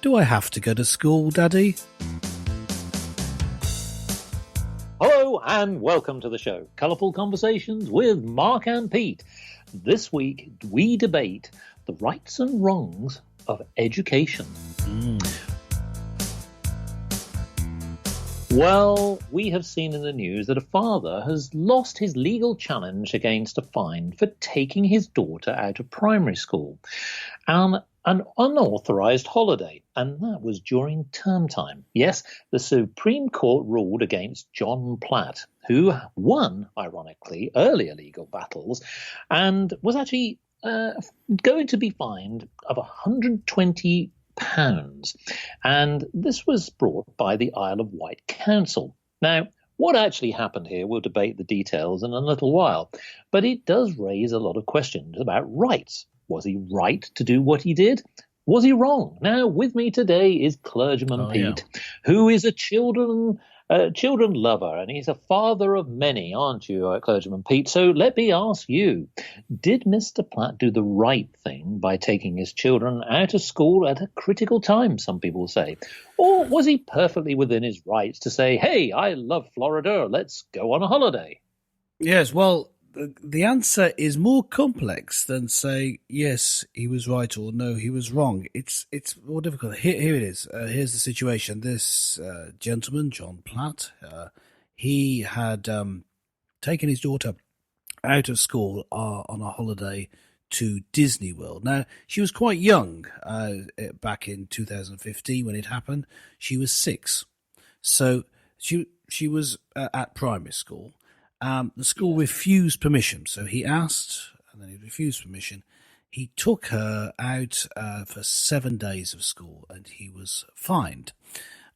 Do I have to go to school, Daddy? Hello and welcome to the show, Colourful Conversations with Mark and Pete. This week we debate the rights and wrongs of education. Well, we have seen in the news that a father has lost his legal challenge against a fine for taking his daughter out of primary school on an unauthorised holiday, and that was during term time. Yes, the Supreme Court ruled against John Platt, who won, ironically, earlier legal battles and was actually going to be fined of £120. And this was brought by the Isle of Wight Council. Now, what actually happened here, we'll debate the details in a little while, but it does raise a lot of questions about rights. Was he right to do what he did? Was he wrong? Now, with me today is Clergyman Pete, who is a children lover, and he's a father of many, aren't you, Clergyman Pete? So let me ask you, did Mr. Platt do the right thing by taking his children out of school at a critical time, some people say? Or was he perfectly within his rights to say, hey, I love Florida, let's go on a holiday? Yes, well, the answer is more complex than say, yes, he was right or no, he was wrong. It's more difficult. Here it is. Here's the situation. This gentleman, John Platt, he had taken his daughter out of school on a holiday to Disney World. Now, she was quite young back in 2015 when it happened. She was 6. So she was at primary school. The school refused permission, so he asked, and then he refused permission. He took her out for 7 days of school, and he was fined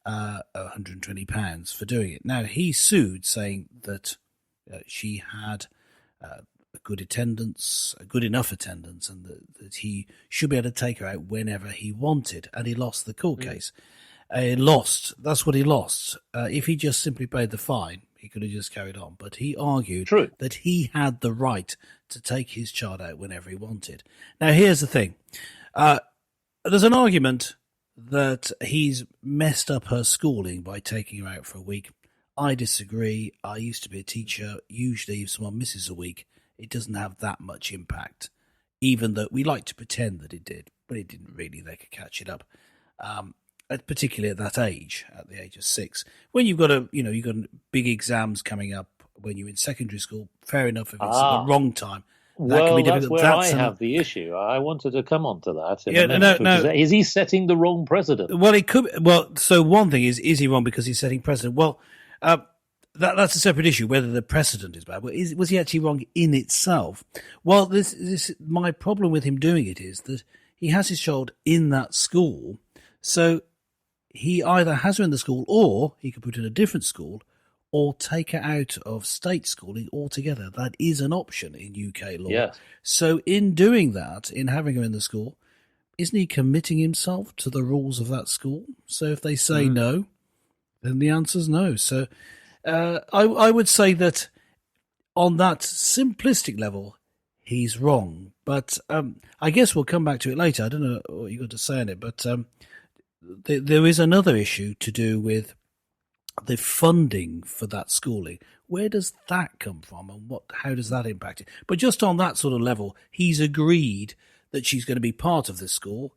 £120 for doing it. Now, he sued, saying that she had a good attendance, a good enough attendance, and that he should be able to take her out whenever he wanted, and he lost the court case. He lost. That's what he lost. If he just simply paid the fine, he could have just carried on. But he argued that he had the right to take his child out whenever he wanted. Now, here's the thing. There's an argument that he's messed up her schooling by taking her out for a week. I disagree. I used to be a teacher. Usually, if someone misses a week, it doesn't have that much impact, even though we like to pretend that it did. But it didn't really. They could catch it up. Particularly at that age, at the age of 6, when you've got you've got big exams coming up when you're in secondary school. Fair enough if it's at the wrong time. That can be difficult. That's where I have the issue. I wanted to come on to that. Is he setting the wrong precedent? Well, it could. Well, so one thing is he wrong because he's setting precedent? Well, that's a separate issue. Whether the precedent is bad, was he actually wrong in itself? Well, this my problem with him doing it is that he has his child in that school, so he either has her in the school, or he could put her in a different school, or take her out of state schooling altogether. That is an option in UK law. Yes. So in doing that, in having her in the school, isn't he committing himself to the rules of that school? So if they say no, then the answer's no. So I would say that on that simplistic level, he's wrong. But I guess we'll come back to it later. I don't know what you got to say on it, but there is another issue to do with the funding for that schooling. Where does that come from, and how does that impact it? But just on that sort of level, he's agreed that she's going to be part of this school.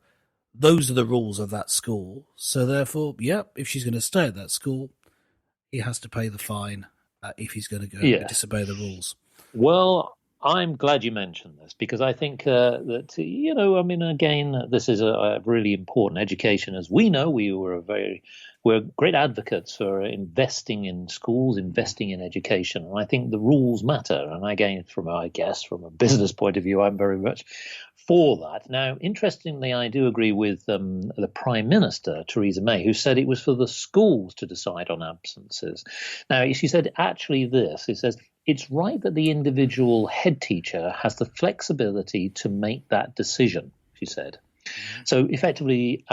Those are the rules of that school. So therefore, if she's going to stay at that school, he has to pay the fine if he's going to go disobey the rules. Well, I'm glad you mentioned this, because I think that, again, this is a really important education. As we know, we're great advocates for investing in schools, investing in education. And I think the rules matter. And again, from a business point of view, I'm very much for that. Now, interestingly, I do agree with the Prime Minister, Theresa May, who said it was for the schools to decide on absences. Now, she said actually this, it says, it's right that the individual head teacher has the flexibility to make that decision, she said. So effectively,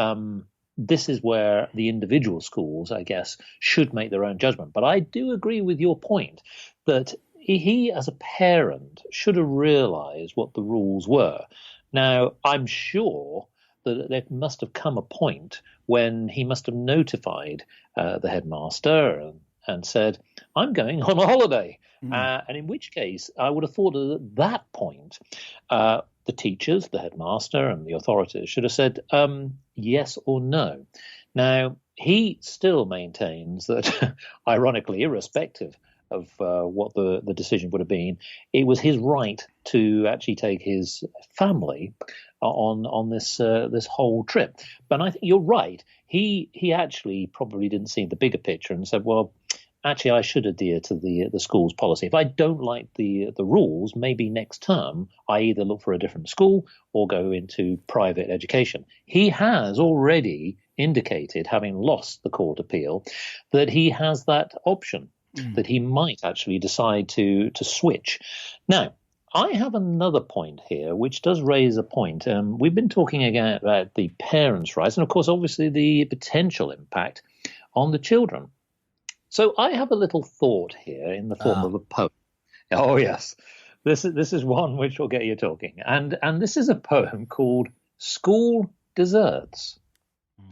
this is where the individual schools, I guess, should make their own judgment. But I do agree with your point that he, as a parent, should have realised what the rules were. Now, I'm sure that there must have come a point when he must have notified the headmaster and said, I'm going on a holiday. And in which case, I would have thought that at that point, the teachers, the headmaster, and the authorities should have said yes or no. Now, he still maintains that, ironically, irrespective of what the decision would have been, it was his right to actually take his family on this whole trip. But I think you're right. He actually probably didn't see the bigger picture and said, well, actually, I should adhere to the school's policy. If I don't like the rules, maybe next term I either look for a different school or go into private education. He has already indicated, having lost the court appeal, that he has that option, that he might actually decide to switch. Now, I have another point here, which does raise a point. We've been talking again about the parents' rights and, of course, obviously the potential impact on the children. So I have a little thought here in the form of a poem. Oh, yes. This is one which will get you talking. And this is a poem called School Deserts.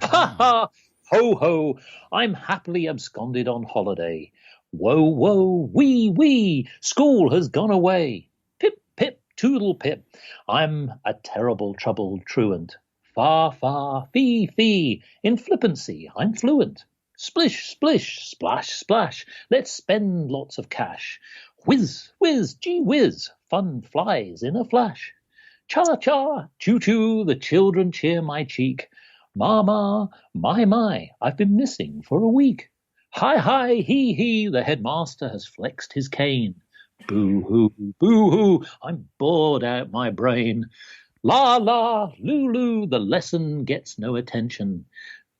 Ha ha! Ho ho! I'm happily absconded on holiday. Woe, woe, wee, wee! School has gone away. Pip, pip, toodle, pip. I'm a terrible troubled truant. Far, far, fee, fee. In flippancy, I'm fluent. Splish, splish, splash, splash. Let's spend lots of cash. Whiz, whiz, gee whiz. Fun flies in a flash. Cha, cha, choo, choo. The children cheer my cheek. Ma, ma, my, I've been missing for a week. Hi, hi, hee, hee. The headmaster has flexed his cane. Boo, hoo, boo, hoo. I'm bored out my brain. La, la, loo, the lesson gets no attention.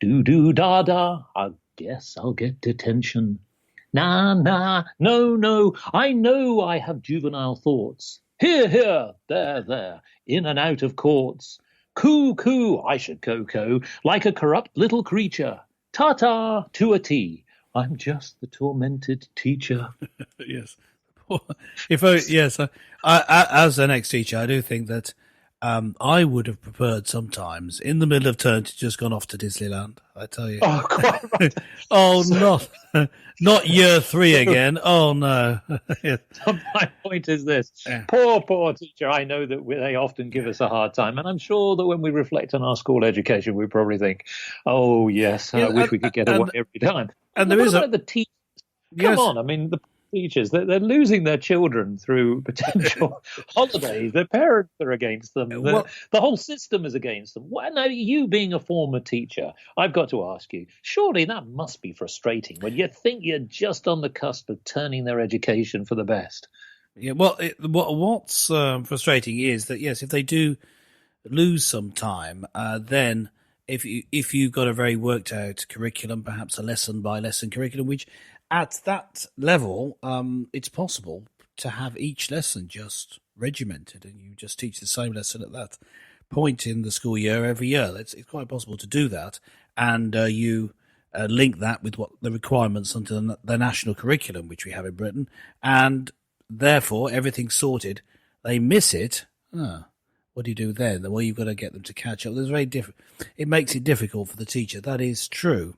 Do, do, da, da. I guess I'll get detention. Nah, nah, no, no. I know I have juvenile thoughts. Here, here, there, in and out of courts. Coo, coo, I should co like a corrupt little creature. Ta-ta, to a T. I'm just the tormented teacher. Yes. As an ex-teacher, I do think that I would have preferred sometimes in the middle of term to just gone off to Disneyland. I tell you. Oh, quite right. Oh, not year 3 again. Oh no. Yes. My point is this: poor teacher. I know that they often give us a hard time, and I'm sure that when we reflect on our school education, we probably think, "Oh yes, I wish we could get away every time." And there is the teachers. Come on, I mean the teachers, they're losing their children through potential holidays. Their parents are against them. The whole system is against them. Now, you being a former teacher, I've got to ask you, surely that must be frustrating when you think you're just on the cusp of turning their education for the best. Yeah, well, what's frustrating is that, yes, if they do lose some time, then if you've got a very worked out curriculum, perhaps a lesson by lesson curriculum, which at that level, it's possible to have each lesson just regimented, and you just teach the same lesson at that point in the school year every year. It's quite possible to do that, and you link that with what the requirements under the national curriculum, which we have in Britain, and therefore everything's sorted. They miss it. What do you do then? Well, you've got to get them to catch up. There's it makes it difficult for the teacher. That is true.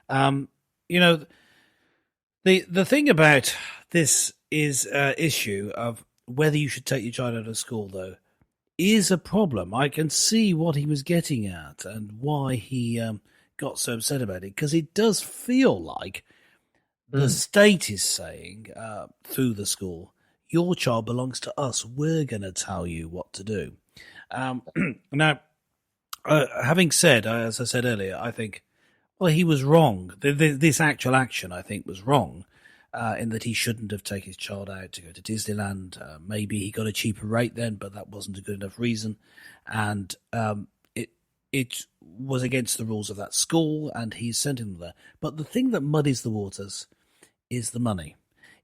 The thing about this is issue of whether you should take your child out of school, though, is a problem. I can see what he was getting at and why he got so upset about it, because it does feel like the state is saying through the school, your child belongs to us. We're going to tell you what to do. Now, having said, as I said earlier, I think, well, he was wrong. This actual action, I think, was wrong in that he shouldn't have taken his child out to go to Disneyland. Maybe he got a cheaper rate then, but that wasn't a good enough reason. And it was against the rules of that school, and he's sending them there. But the thing that muddies the waters is the money.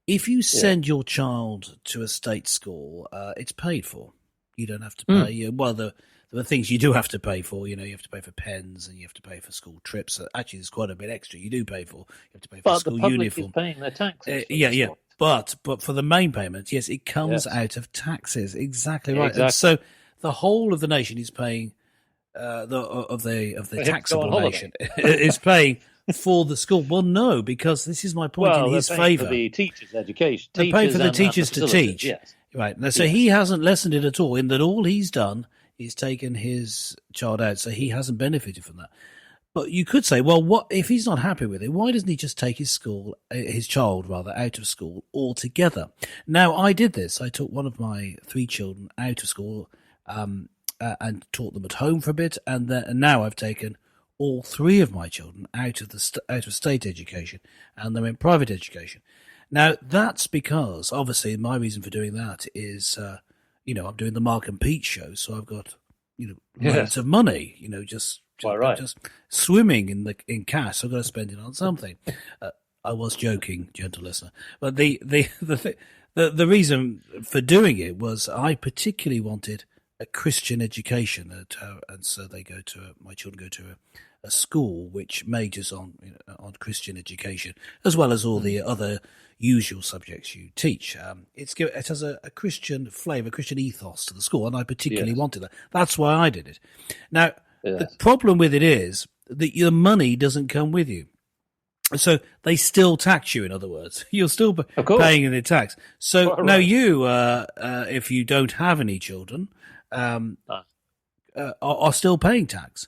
If you send your child to a state school, it's paid for. You don't have to pay. Well, there are things you do have to pay for. You have to pay for pens and you have to pay for school trips. Actually, there's quite a bit extra you do pay for. You have to pay for school uniform. But the public is paying their taxes. Yeah. But for the main payment, yes, it comes out of taxes. Exactly right. Exactly. And so the whole of the nation is paying the taxable nation is paying for the school. Well, no, because this is my point in his favour. For the teachers' education. They're paying for the teachers to teach. Yes. Right. So he hasn't lessened it at all, in that all he's done is taken his child out, so he hasn't benefited from that. But you could say, well, what if he's not happy with it? Why doesn't he just take his child out of school altogether? Now, I did this. I took one of my 3 children out of school and taught them at home for a bit, and now I've taken all 3 of my children out of state education, and they're in private education. Now, that's because, obviously, my reason for doing that is, I'm doing the Mark and Pete show, so I've got, loads of money, just swimming in cash. So I've got to spend it on something. I was joking, gentle listener, but the reason for doing it was I particularly wanted a Christian education, and so my children go to a school which majors on Christian education, as well as all the other usual subjects you teach. It has a Christian flavour, Christian ethos to the school, and I particularly wanted that. That's why I did it. Now, the problem with it is that your money doesn't come with you. So they still tax you, in other words. You're still paying the tax. So now you, if you don't have any children, are still paying tax.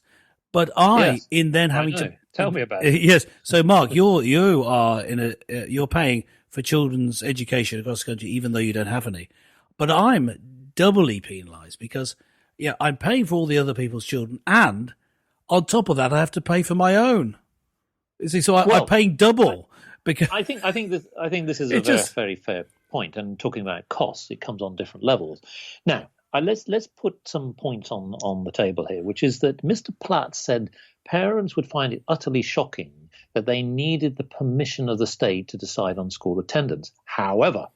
But having to tell me about it. Yes. So Mark, you are you're paying for children's education across the country, even though you don't have any. But I'm doubly penalised because I'm paying for all the other people's children, and on top of that, I have to pay for my own. You see, so I'm paying double. Because I think this is a very fair point. And talking about costs, it comes on different levels. Now, let's put some points on the table here, which is that Mr. Platt said parents would find it utterly shocking that they needed the permission of the state to decide on school attendance. However,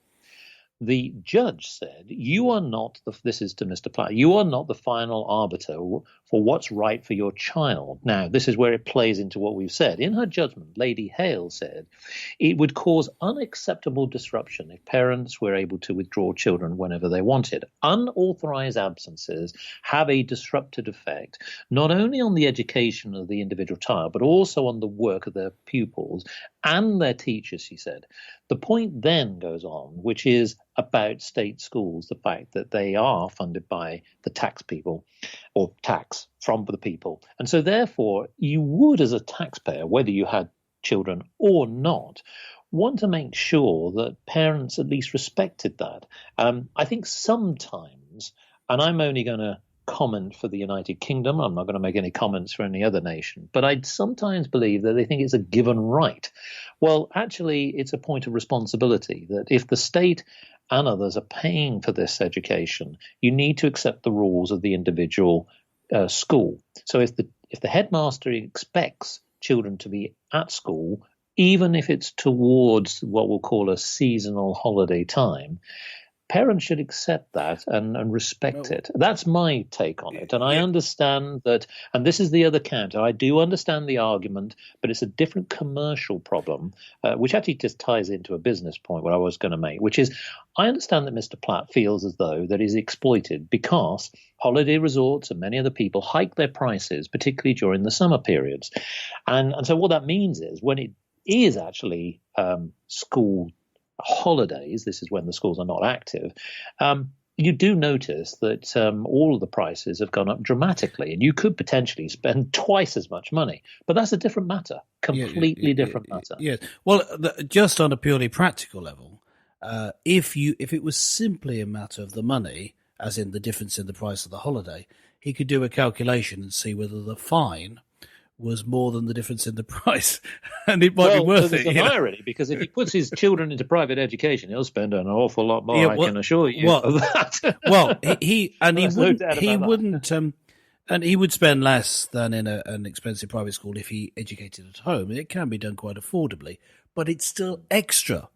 the judge said, this is to Mr. Platt, you are not the final arbiter for what's right for your child. Now, this is where it plays into what we've said. In her judgment, Lady Hale said it would cause unacceptable disruption if parents were able to withdraw children whenever they wanted. Unauthorized absences have a disruptive effect, not only on the education of the individual child, but also on the work of their pupils and their teachers, she said. The point then goes on, which is about state schools, the fact that they are funded by the tax people, or tax from the people. And so therefore, you would, as a taxpayer, whether you had children or not, want to make sure that parents at least respected that. I think sometimes, and I'm only going to comment for the United Kingdom, I'm not going to make any comments for any other nation, but I sometimes believe that they think it's a given right. Well, actually, it's a point of responsibility that if the state and others are paying for this education, you need to accept the rules of the individual school. So if the headmaster expects children to be at school, even if it's towards what we'll call a seasonal holiday time, parents should accept that and respect it. That's my take on it. And I understand that, and this is the other counter, I do understand the argument, but it's a different commercial problem, which actually just ties into a business point what I was going to make, which is I understand that Mr. Platt feels as though that is exploited because holiday resorts and many other people hike their prices, particularly during the summer periods. And so what that means is when it is actually school holidays, this is when the schools are not active, you do notice that all of the prices have gone up dramatically, and you could potentially spend twice as much money. But that's a different matter, completely different matter. Yes. Well, just on a purely practical level, if it was simply a matter of the money, as in the difference in the price of the holiday, he could do a calculation and see whether the fine was more than the difference in the price, and it might be worth it. Well, there's an irony, because if he puts his children into private education, he'll spend an awful lot more. I can assure you of that. Well, he would spend less than in an expensive private school if he educated at home. It can be done quite affordably, but it's still extra.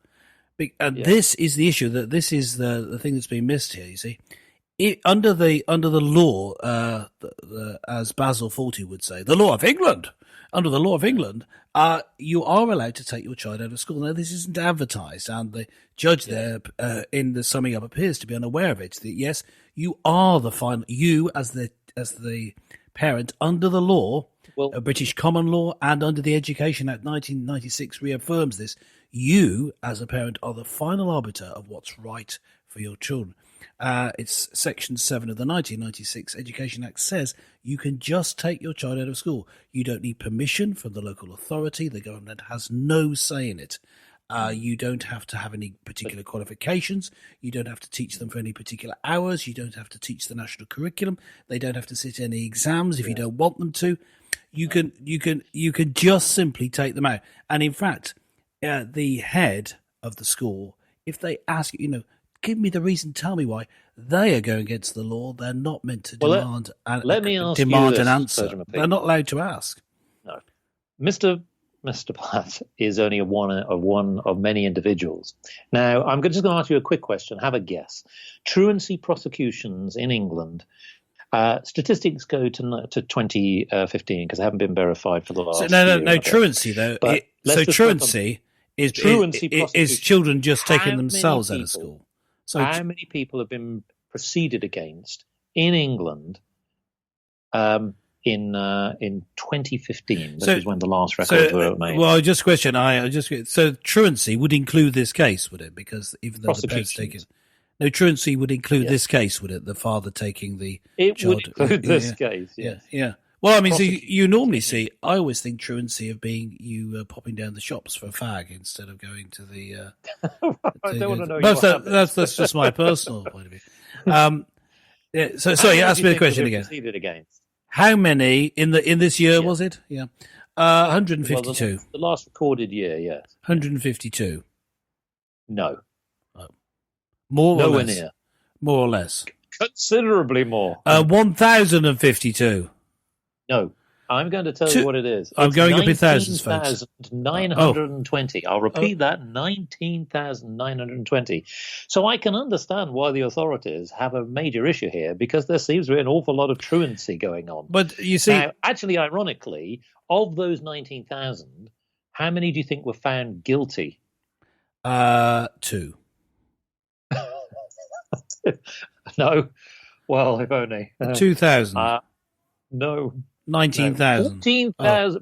And this is the issue. That this is the thing that's been missed here. You see. Under the law, as Basil Fawlty would say, the law of England. Under the law of England, you are allowed to take your child out of school. Now, this isn't advertised, and the judge there, in the summing up, appears to be unaware of it. That yes, you are the final. You, as the parent under the law, Well, British common law, and under the Education Act 1996 reaffirms this. You, as a parent, are the final arbiter of what's right for your children. It's Section 7 of the 1996 Education Act says you can just take your child out of school. You don't need permission from the local authority. The government has no say in it. You don't have to have any particular qualifications. You don't have to teach them for any particular hours. You don't have to teach the national curriculum. They don't have to sit any exams if you don't want them to. You can just simply take them out. And in fact, the head of the school, if they ask, give me the reason, tell me why, they are going against the law. They're not meant to demand an answer. They're not allowed to ask. No, Mr. Platt is only one of many individuals. Now, I'm just going to ask you a quick question. Have a guess. Truancy prosecutions in England. Statistics go to 2015 because they haven't been verified for the last. No. Truancy though. Truancy is children just taking themselves out of school. So how many people have been proceeded against in England in 2015? This is when the last records were made. Well, just a question. So truancy would include this case, would it? Because even though the parents take it. No, truancy would include this case, would it? The father taking the child. It would include this case, yes. Yeah. Well, I mean, so you normally see, I always think truancy of being you popping down the shops for a fag instead of going to the... I don't want to know that's just my personal point of view. Sorry, ask me the question again. Against? How many in this year was it? Yeah. 152. Well, the last recorded year, yes. 152. No. More or Nowhere less. near. More or less. Considerably more. 1,052. No. I'm going to tell you what it is. I'm going up in thousands, folks. 19,920. I'll repeat that, 19,920. So I can understand why the authorities have a major issue here, because there seems to be an awful lot of truancy going on. But you see... Now, actually, ironically, of those 19,000, how many do you think were found guilty? 2. No. Well, if only. 2,000. No. 19,000.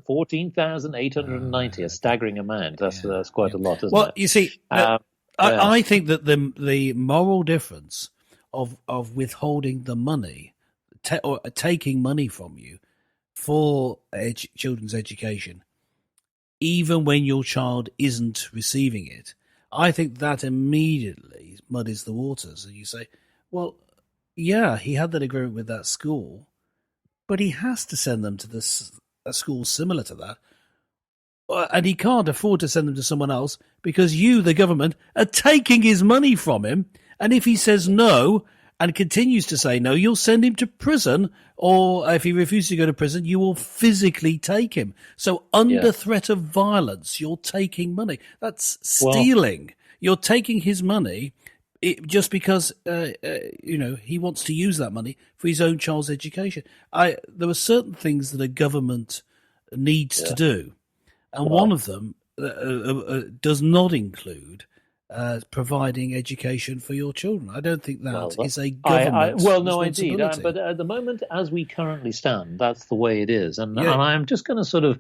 14,890. A staggering amount. That's quite a lot, isn't it? Well, you see, I think that the moral difference of withholding the money or taking money from you for children's education, even when your child isn't receiving it, I think that immediately muddies the waters. And you say, well, yeah, he had that agreement with that school, but he has to send them to a school similar to that. And he can't afford to send them to someone else because you, the government, are taking his money from him. And if he says no and continues to say no, you'll send him to prison. Or if he refuses to go to prison, you will physically take him. So under threat of violence, you're taking money. That's stealing. Well, you're taking his money just because he wants to use that money for his own child's education. There are certain things that a government needs to do, and one of them does not include providing education for your children. I don't think that is a government responsibility. Indeed. But at the moment, as we currently stand, that's the way it is. And I'm just going to sort of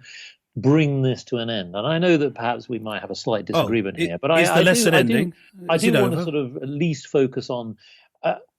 bring this to an end. And I know that perhaps we might have a slight disagreement here, but I do want to sort of at least focus on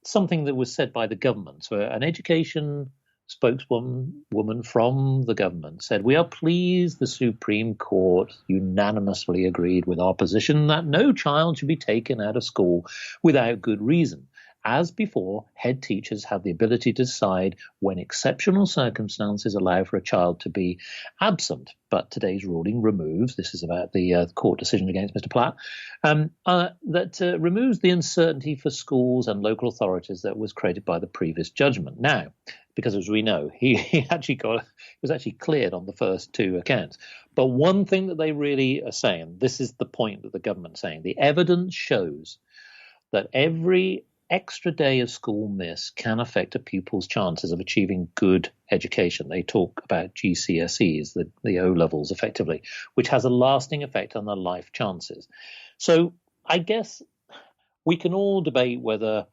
something that was said by the government. So an education spokeswoman from the government said, "We are pleased the Supreme Court unanimously agreed with our position that no child should be taken out of school without good reason. As before, head teachers have the ability to decide when exceptional circumstances allow for a child to be absent. But today's ruling removes," this is about the court decision against Mr. Platt, that removes the uncertainty for schools and local authorities that was created by the previous judgment. Now, because as we know, he was actually cleared on the first two accounts. But one thing that they really are saying, this is the point that the government's saying, the evidence shows that every extra day of school miss can affect a pupil's chances of achieving good education. They talk about GCSEs, the O levels effectively, which has a lasting effect on their life chances. So I guess we can all debate whether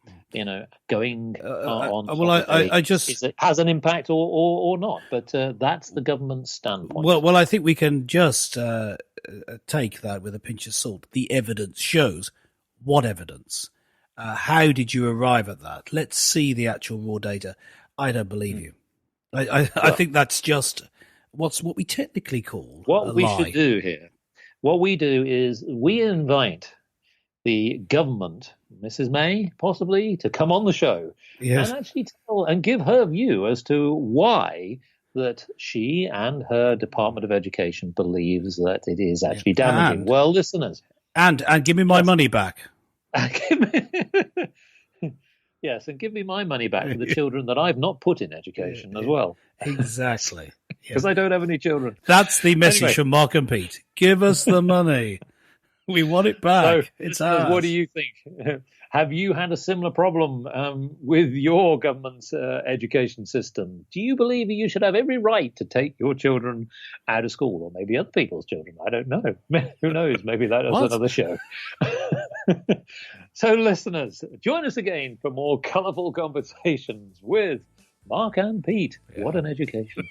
going on I just has an impact or not, but that's the government's standpoint. Well, I think we can just take that with a pinch of salt. The evidence shows. What evidence? How did you arrive at that? Let's see the actual raw data. I don't believe you. I think that's just what we technically call what a we lie. should do here. What we do is we invite the government, Mrs. May, possibly, to come on the show and actually tell and give her view as to why that she and her Department of Education believes that it is actually damaging. Well, listeners. And give me my money back. Yes, and give me my money back for the children that I've not put in education as well. Exactly. Because I don't have any children. That's the message from Mark and Pete. Give us the money. We want it back. So, it's ours. What do you think? Have you had a similar problem with your government's education system? Do you believe that you should have every right to take your children out of school, or maybe other people's children? I don't know. Who knows? Maybe that is another show. So, listeners, join us again for more colourful conversations with Mark and Pete. What an education.